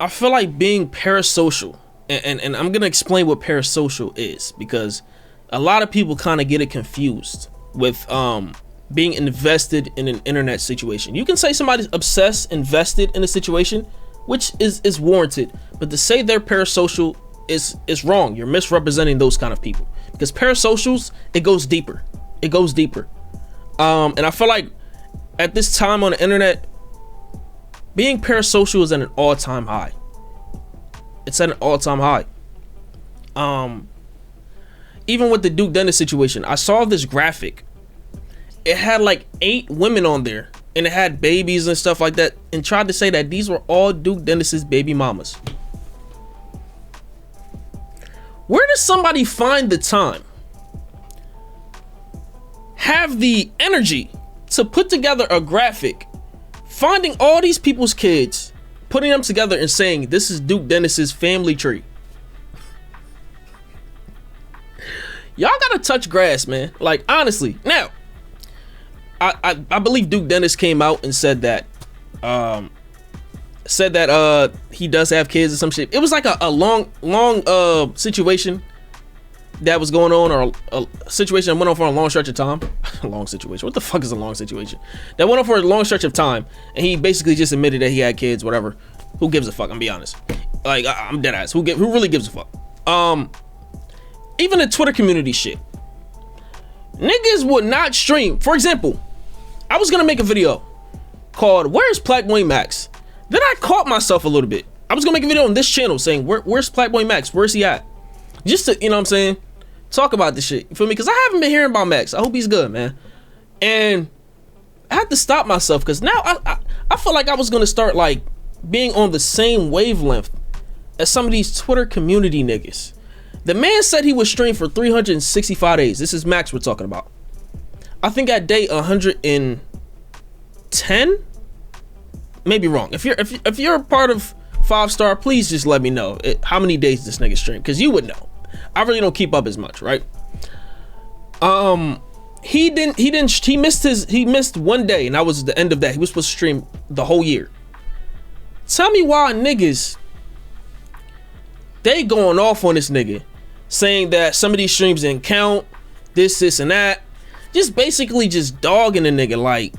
I feel like being parasocial, and I'm gonna explain what parasocial is, because a lot of people kind of get it confused with being invested in an internet situation. You can say somebody's obsessed, invested in a situation, which is warranted, but to say they're parasocial is wrong. You're misrepresenting those kind of people, because parasocials, it goes deeper. And I feel like at this time on the internet, being parasocial is at an all-time high. It's at an all-time high. Even with the Duke Dennis situation, I saw this graphic. It had like 8 women on there, and it had babies and stuff like that, and tried to say that these were all Duke Dennis's baby mamas. Where does somebody find the time, have the energy to put together a graphic, finding all these people's kids, putting them together and saying this is Duke Dennis's family tree? Y'all gotta touch grass, man. Like, honestly. Now, I believe Duke Dennis came out and said that he does have kids or some shit. It was like a long situation that was going on, or a situation that went on for a long stretch of time. A long situation. What the fuck is a long situation? That went on for a long stretch of time, and he basically just admitted that he had kids, whatever. Who gives a fuck? I'm be honest. Like, I'm dead ass. Who really gives a fuck? Even the Twitter community shit. Niggas would not stream. For example, I was gonna make a video called "Where's Blackboy Max?" Then I caught myself a little bit. I was gonna make a video on this channel saying, where's Blackboy Max? Where's he at? Just to, you know what I'm saying, talk about this shit. You feel me? Because I haven't been hearing about Max. I hope he's good, man. And I had to stop myself, because now I feel like I was gonna start like being on the same wavelength as some of these Twitter community niggas. The man said he would stream for 365 days. This is Max we're talking about. I think at day 110, maybe wrong. If you're a part of 5-star, please just let me know how many days this nigga streamed, because you would know. I really don't keep up as much, right? He missed one day, and that was the end of that. He was supposed to stream the whole year. Tell me why niggas, they going off on this nigga, saying that some of these streams didn't count, this and that, just basically just dogging a nigga. Like,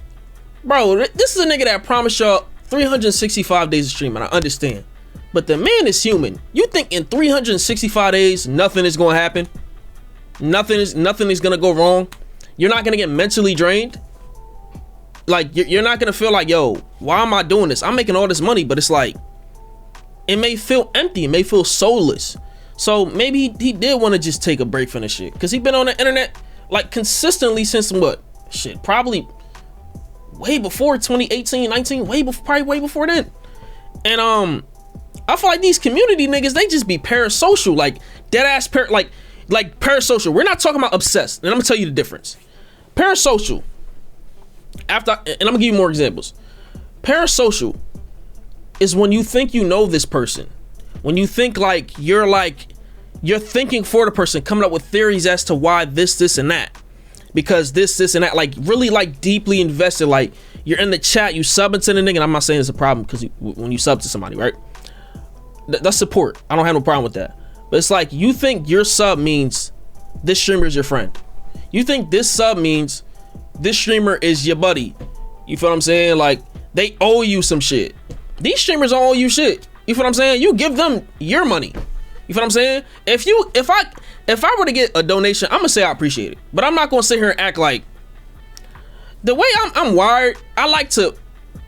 bro, this is a nigga that promised y'all 365 days of streaming. I understand, but the man is human. You think in 365 days nothing is gonna happen? Nothing is gonna go wrong? You're not gonna get mentally drained? Like, you're not gonna feel like, yo, why am I doing this? I'm making all this money, but it's like, it may feel empty, it may feel soulless. So maybe he did want to just take a break from the shit, because he been on the internet like consistently since what? Shit, probably way before 2018, 19, probably way before then. And I feel like these community niggas, they just be parasocial, like dead ass like parasocial. We're not talking about obsessed, and I'm gonna tell you the difference. Parasocial, and I'm gonna give you more examples. Parasocial is when you think you know this person, when you think you're thinking for the person, coming up with theories as to why this and that, because this and that, like really like deeply invested. Like, you're in the chat, you subbing to the nigga, and I'm not saying it's a problem, because when you sub to somebody, right, that's support. I don't have no problem with that. But it's like, you think your sub means this streamer is your friend. You think this sub means this streamer is your buddy. You feel what I'm saying? Like, they owe you some shit. These streamers don't owe you shit. You feel what I'm saying? You give them your money. You feel what I'm saying? If I were to get a donation, I'm gonna say I appreciate it, but I'm not gonna sit here and act like, the way I'm wired, I like to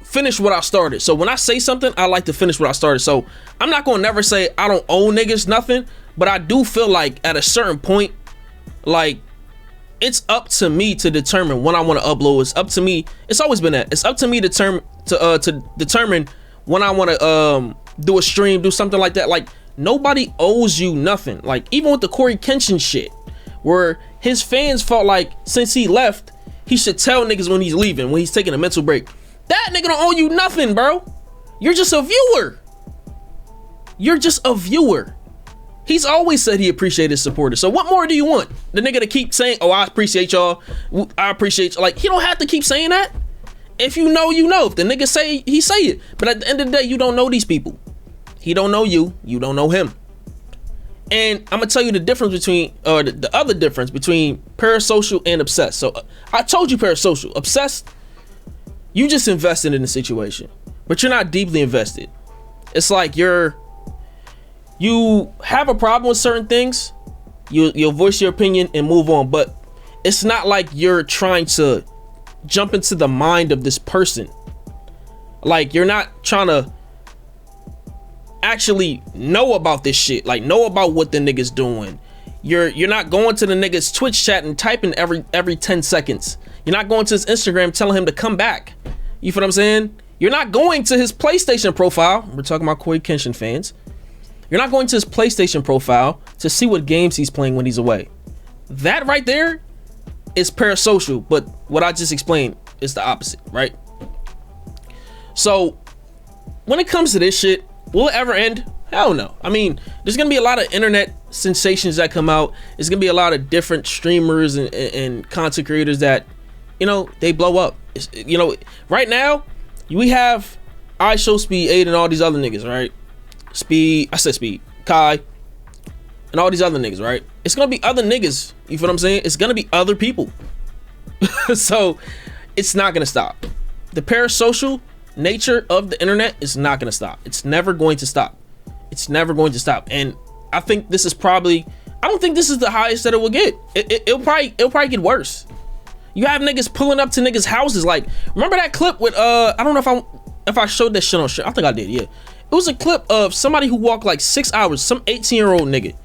finish what I started. So when I say something, I like to finish what I started. So I'm not gonna never say I don't owe niggas nothing, but I do feel like at a certain point, like, it's up to me to determine when I want to upload. It's up to me. It's always been that. It's up to me to determine when I want to do a stream, do something like that. Like, nobody owes you nothing. Like, even with the Corey Kenshin shit, where his fans felt like since he left, he should tell niggas when he's leaving, when he's taking a mental break. That nigga don't owe you nothing, bro. You're just a viewer. You're just a viewer. He's always said he appreciated his supporters. So what more do you want? The nigga to keep saying, oh, I appreciate y'all. I appreciate y'all. Like, he don't have to keep saying that. If you know, you know. If the nigga say, he say it. But at the end of the day, you don't know these people. He don't know you. You don't know him. And I'm gonna tell you the difference between, or the other difference between parasocial and obsessed. So I told you parasocial. Obsessed, you just invested in the situation, but you're not deeply invested. It's like you have a problem with certain things, you'll voice your opinion and move on, but it's not like you're trying to jump into the mind of this person. Like, you're not trying to actually know about this shit, like know about what the nigga's doing. You're not going to the nigga's Twitch chat and typing every 10 seconds. You're not going to his Instagram telling him to come back. You feel what I'm saying? You're not going to his PlayStation profile. We're talking about Corey Kenshin fans. You're not going to his PlayStation profile to see what games he's playing when he's away. That right there is parasocial, but what I just explained is the opposite, right? So when it comes to this shit, will it ever end? Hell no. I mean, there's gonna be a lot of internet sensations that come out. There's gonna be a lot of different streamers and content creators that, you know, they blow up. You know, right now we have iShowSpeed 8 and all these other niggas, right? Speed, Kai, and all these other niggas, right? It's gonna be other niggas. You feel what I'm saying? It's gonna be other people. So it's not gonna stop. The parasocial nature of the internet is not gonna stop. It's never going to stop. It's never going to stop. And I think this is probably, I don't think this is the highest that it will get. It'll probably get worse. You have niggas pulling up to niggas' houses. Like, remember that clip with I don't know if I showed that shit on stream. I think I did, yeah. It was a clip of somebody who walked like 6 hours, some 18-year-old nigga.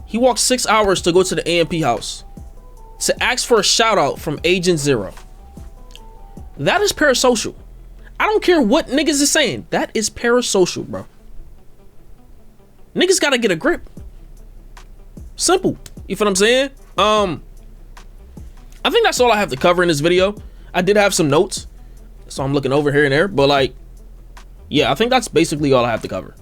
He walked 6 hours to go to the AMP house to ask for a shout out from Agent Zero. That is parasocial. I don't care what niggas is saying. That is parasocial, bro. Niggas gotta get a grip. Simple. You feel what I'm saying? I think that's all I have to cover in this video. I did have some notes, so I'm looking over here and there, but like, yeah, I think that's basically all I have to cover.